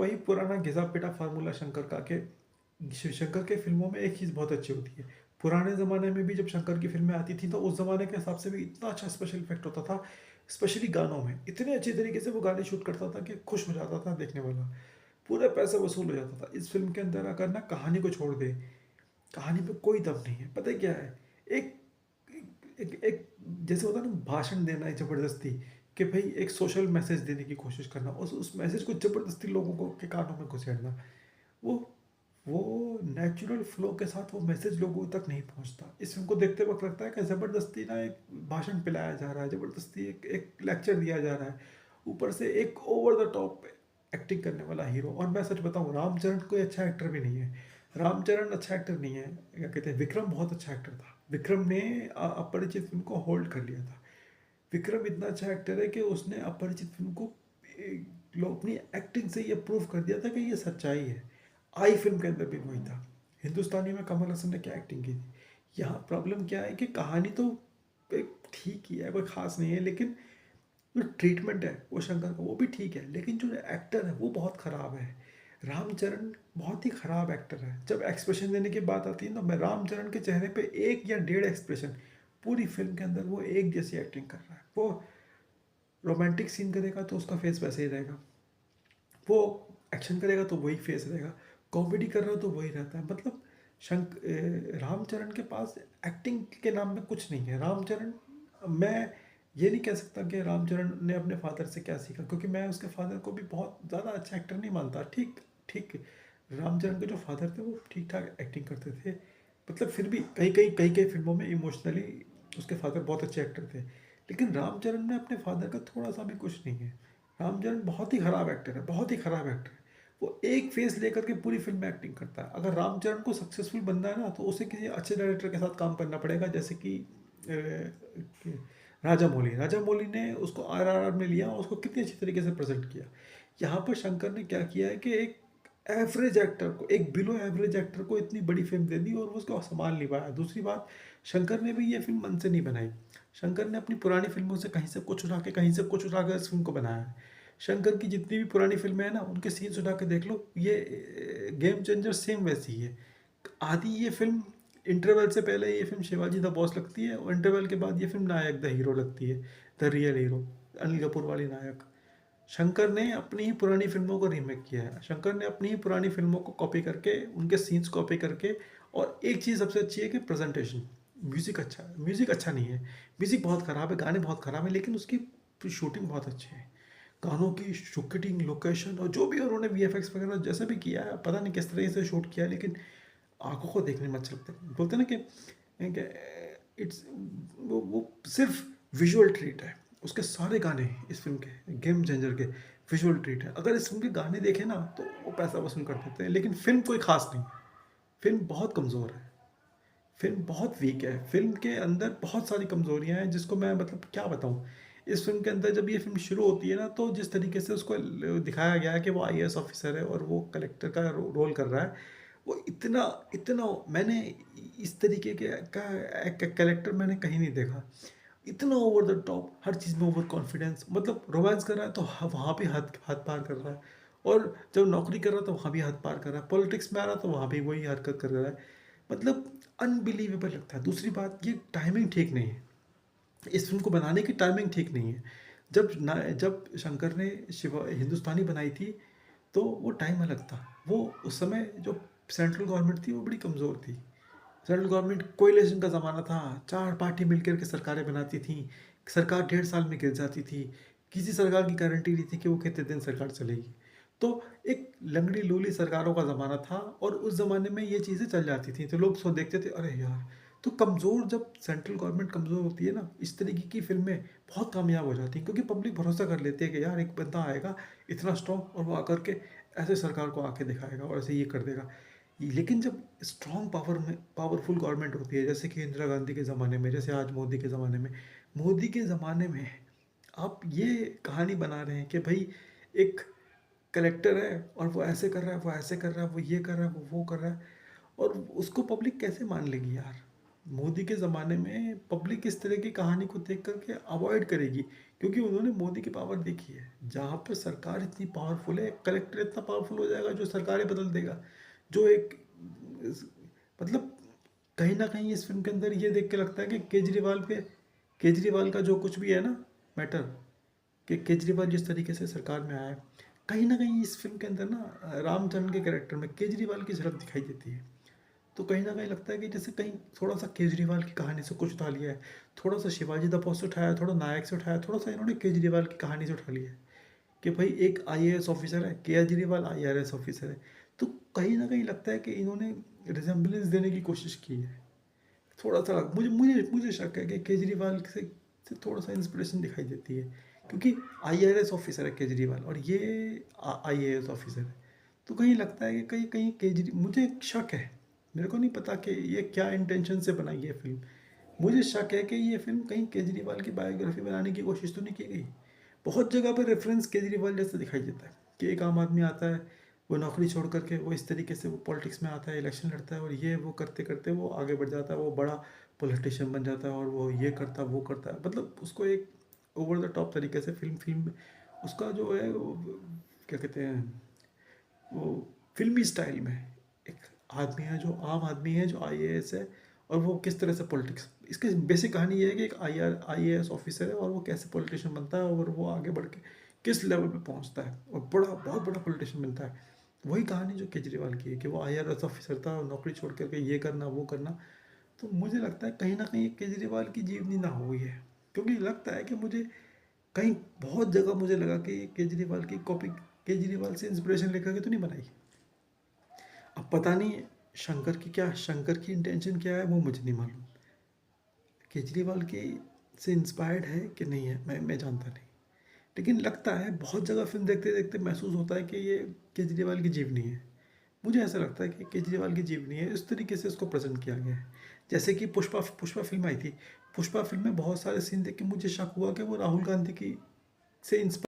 वही पुराना घिसा-पिटा फ़ॉर्मूला शंकर का कि शिव शंकर के फ़िल्मों में एक चीज़ बहुत अच्छी होती है। पुराने ज़माने में भी जब शंकर की फ़िल्में आती थी तो उस ज़माने के हिसाब से भी इतना अच्छा स्पेशल इफ़ेक्ट होता था, स्पेशली गानों में। इतने अच्छे तरीके से वो गाने शूट करता था कि खुश हो जाता था देखने वाला। पूरा पैसा वसूल हो जाता था। इस फ़िल्म के अंदर अगर ना कहानी को छोड़ दे, कहानी में कोई दम नहीं है। पता है क्या है? एक एक जैसे होता है ना, भाषण देना है ज़बरदस्ती, कि भाई एक सोशल मैसेज देने की कोशिश करना, उस मैसेज को ज़बरदस्ती लोगों को के कानों में घुसेड़ना। वो वो नेचुरल फ्लो के साथ वो मैसेज लोगों तक नहीं पहुंचता। इस फिल्म को देखते वक्त लगता है कि ज़बरदस्ती ना एक भाषण पिलाया जा रहा है, ज़बरदस्ती एक लेक्चर दिया जा रहा है, ऊपर से एक ओवर द टॉप एक्टिंग करने वाला हीरो। और मैं सच बताऊं, रामचरण कोई अच्छा एक्टर भी नहीं है। रामचरण अच्छा एक्टर नहीं है। क्या कहते हैं, विक्रम बहुत अच्छा एक्टर था। विक्रम ने अपरिचित फिल्म को होल्ड कर लिया था। विक्रम इतना अच्छा एक्टर है कि उसने अपरिचित फिल्म को लोग अपनी एक्टिंग से ये प्रूव कर दिया था कि ये सच्चाई है। आई फिल्म के अंदर भी वही था। हिंदुस्तानी में कमल हसन ने क्या एक्टिंग की थी। यहाँ प्रॉब्लम क्या है कि कहानी तो एक ठीक ही है, कोई खास नहीं है, लेकिन जो ट्रीटमेंट है वो शंकर का वो भी ठीक है, लेकिन जो एक्टर है वो बहुत ख़राब है। रामचरण बहुत ही ख़राब एक्टर है। जब एक्सप्रेशन देने की बात आती है ना, मैं रामचरण के चेहरे पे एक या डेढ़ एक्सप्रेशन, पूरी फिल्म के अंदर वो एक जैसी एक्टिंग कर रहा है। वो रोमांटिक सीन करेगा तो उसका फेस वैसे ही रहेगा, वो एक्शन करेगा तो वही फेस रहेगा, कॉमेडी कर रहा हो तो वही रहता है। मतलब रामचरण के पास एक्टिंग के नाम में कुछ नहीं है। रामचरण, मैं ये नहीं कह सकता कि रामचरण ने अपने फादर से क्या सीखा, क्योंकि मैं उसके फादर को भी बहुत ज़्यादा अच्छा एक्टर नहीं मानता। ठीक ठीक, रामचरण के जो फादर थे वो ठीक ठाक एक्टिंग करते थे, मतलब फिर भी कई कई फिल्मों में इमोशनली उसके फादर बहुत अच्छे एक्टर थे। लेकिन रामचरण में अपने फादर का थोड़ा सा भी कुछ नहीं है। रामचरण बहुत ही ख़राब एक्टर है, बहुत ही ख़राब एक्टर है। वो एक फेस लेकर के पूरी फिल्म में एक्टिंग करता है। अगर रामचरण को सक्सेसफुल बनना है ना, तो उसे किसी अच्छे डायरेक्टर के साथ काम करना पड़ेगा, जैसे कि राजा मौली ने उसको RRR में लिया और उसको कितनी अच्छी तरीके से प्रेजेंट किया। यहाँ पर शंकर ने क्या किया है कि एक एवरेज एक्टर को, एक बिलो एवरेज एक्टर को इतनी बड़ी फिल्म दे दी और वो उसको संभाल नहीं पाया। दूसरी बात, शंकर ने भी ये फिल्म मन से नहीं बनाई। शंकर ने अपनी पुरानी फिल्मों से कहीं से कुछ उठा के, कहीं से कुछ उठा कर इस फिल्म को बनाया है। शंकर की जितनी भी पुरानी फिल्में हैं ना, उनके सीन्स उठा के देख लो, ये गेम चेंजर सेम वैसी ही है। आधी ये फिल्म, इंटरवल से पहले ये फिल्म शिवाजी द बॉस लगती है, और इंटरवल के बाद ये फिल्म नायक द हीरो लगती है, the real hero, Anil Kapoor वाली नायक। शंकर ने अपनी ही पुरानी फिल्मों को रीमेक किया है। शंकर ने अपनी ही पुरानी फिल्मों को कॉपी करके, उनके सीन्स कॉपी करके। और एक चीज़ सबसे अच्छी है कि प्रेजेंटेशन, म्यूज़िक अच्छा है। म्यूज़िक अच्छा नहीं है, म्यूज़िक बहुत ख़राब है, गाने बहुत ख़राब है, लेकिन उसकी शूटिंग बहुत अच्छी है। गानों की शूटिंग, लोकेशन, और जो भी उन्होंने VFX वगैरह जैसे भी किया है, पता नहीं किस तरीके से शूट किया है, लेकिन आंखों को देखने में अच्छा लगता है। बोलते हैं ना कि इट्स, वो सिर्फ विजुअल ट्रीट है। उसके सारे गाने इस फिल्म के, गेम चेंजर के, विजुअल ट्रीट है। अगर इस फिल्म के गाने देखें ना तो वो पैसा वसूल कर देते हैं, लेकिन फिल्म कोई खास नहीं। फिल्म बहुत कमज़ोर है, फिल्म बहुत वीक है। फिल्म के अंदर बहुत सारी कमज़ोरियाँ हैं जिसको मैं मतलब क्या बताऊँ। इस फिल्म के अंदर जब ये फिल्म शुरू होती है ना, तो जिस तरीके से उसको दिखाया गया है कि वो IAS ऑफिसर है और वो कलेक्टर का रोल कर रहा है, वो इतना इतना मैंने इस तरीके के का कैरेक्टर मैंने कहीं नहीं देखा। इतना ओवर द टॉप, हर चीज़ में ओवर कॉन्फिडेंस, मतलब रोमांस कर रहा है तो वहाँ भी हद हद पार कर रहा है, और जब नौकरी कर रहा है तो वहाँ भी हद पार कर रहा है, पॉलिटिक्स में आ रहा है तो वहाँ भी वही हरकत कर रहा है। मतलब अनबिलीवेबल लगता है। दूसरी बात, ये टाइमिंग ठीक नहीं है। इस फिल्म को बनाने की टाइमिंग ठीक नहीं है। जब शंकर ने शिवा हिंदुस्तानी बनाई थी, तो वो टाइम अलग था। वो उस समय जो सेंट्रल गवर्नमेंट थी वो बड़ी कमज़ोर थी। सेंट्रल गवर्नमेंट कोएलिशन का ज़माना था, 4 पार्टी मिलकर के सरकारें बनाती थी। सरकार 1.5 साल में गिर जाती थी। किसी सरकार की गारंटी नहीं थी कि वो कितने दिन सरकार चलेगी। तो एक लंगड़ी लूली सरकारों का ज़माना था, और उस ज़माने में ये चीज़ें चल जाती थी, तो लोग सो देखते थे, अरे यार। तो कमज़ोर, जब सेंट्रल गवर्नमेंट कमज़ोर होती है ना, इस तरीके की फिल्में बहुत कामयाब हो जाती हैं, क्योंकि पब्लिक भरोसा कर लेती है कि यार एक बंदा आएगा इतना स्ट्रॉन्ग, और वो आकर के ऐसे सरकार को आके दिखाएगा और ऐसे ये कर देगा। लेकिन जब स्ट्रॉन्ग पावरफुल गवर्नमेंट होती है, जैसे कि इंदिरा गांधी के ज़माने में, जैसे आज मोदी के ज़माने में, मोदी के ज़माने में आप ये कहानी बना रहे हैं कि भाई एक कलेक्टर है और वो ऐसे कर रहा है, वो ऐसे कर रहा है, वो ये कर रहा है, वो कर रहा है, और उसको पब्लिक कैसे मान लेगी यार। मोदी के ज़माने में पब्लिक इस तरह की कहानी को देख कर के अवॉइड करेगी, क्योंकि उन्होंने मोदी की पावर देखी है। जहाँ पर सरकार इतनी पावरफुल है, कलेक्टर इतना पावरफुल हो जाएगा जो सरकारें बदल देगा। जो एक मतलब कहीं ना कहीं इस फिल्म के अंदर ये देख के लगता है कि केजरीवाल का जो कुछ भी है ना मैटर, कि केजरीवाल जिस तरीके से सरकार में आया है, कहीं ना कहीं इस फिल्म के अंदर ना रामचंद्र के कैरेक्टर में केजरीवाल की झलक दिखाई देती है। तो कहीं ना कहीं लगता है कि जैसे कहीं थोड़ा सा केजरीवाल की कहानी से कुछ उठा लिया है, थोड़ा सा शिवाजी द से उठाया, थोड़ा नायक से उठाया, थोड़ा सा इन्होंने केजरीवाल की कहानी से उठा लिया है कि भाई एक आईएएस ऑफिसर है, केजरीवाल आईआरएस ऑफिसर है। तो कहीं ना कहीं लगता है कि इन्होंने रिजेम्बलेंस देने की कोशिश की है। थोड़ा सा मुझे मुझे मुझे शक है कि केजरीवाल से थोड़ा सा इंस्पिरेशन दिखाई देती है, क्योंकि आईआरएस ऑफिसर है केजरीवाल और ये आईएएस ऑफिसर है। तो कहीं लगता है कि कहीं कहीं मुझे एक शक है, मेरे को नहीं पता कि ये क्या इंटेंशन से बनाई है फिल्म। मुझे शक है कि ये फिल्म कहीं केजरीवाल की बायोग्राफी बनाने की कोशिश तो नहीं की गई। बहुत जगह पर रेफरेंस केजरीवाल जैसा दिखाई देता है कि एक आम आदमी आता है, वो नौकरी छोड़ करके वो इस तरीके से वो पॉलिटिक्स में आता है, इलेक्शन लड़ता है और ये वो करते करते वो आगे बढ़ जाता है, वो बड़ा पॉलिटिशियन बन जाता है और वो ये करता वो करता है। मतलब उसको एक ओवर द टॉप तरीके से फिल्म फिल्म उसका जो है वो, क्या कहते हैं, वो फिल्मी स्टाइल में एक आदमी है जो आम आदमी है जो आईएएस है, और वो किस तरह से पॉलिटिक्स, इसकी बेसिक कहानी ये है कि एक आईएएस ऑफिसर है और वो कैसे पॉलिटिशियन बनता है और वो आगे बढ़ के किस लेवल पे पहुंचता है और बहुत बड़ा पॉलिटिशियन बनता है। वही कहानी जो केजरीवाल की है कि वो आईआरएस ऑफिसर था और नौकरी छोड़ करके ये करना वो करना। तो मुझे लगता है कहीं ना कहीं केजरीवाल की जीवनी ना हुई है, क्योंकि लगता है कि मुझे कहीं बहुत जगह मुझे लगा कि केजरीवाल की कॉपी केजरीवाल से इंस्पिरेशन लेकर के तो नहीं बनाई। अब पता नहीं शंकर की इंटेंशन क्या है वो मुझे नहीं मालूम। केजरीवाल की से इंस्पायर्ड है कि नहीं है मैं जानता नहीं, लेकिन लगता है बहुत जगह फिल्म देखते देखते महसूस होता है कि ये केजरीवाल की जीवनी है। मुझे ऐसा लगता है कि केजरीवाल की जीवनी है, इस तरीके से इसको प्रेजेंट किया गया है। जैसे कि पुष्पा पुष्पा फिल्म आई थी, पुष्पा फिल्म में बहुत सारे सीन देख के मुझे शक हुआ कि वो राहुल गांधी की से इंस्पायर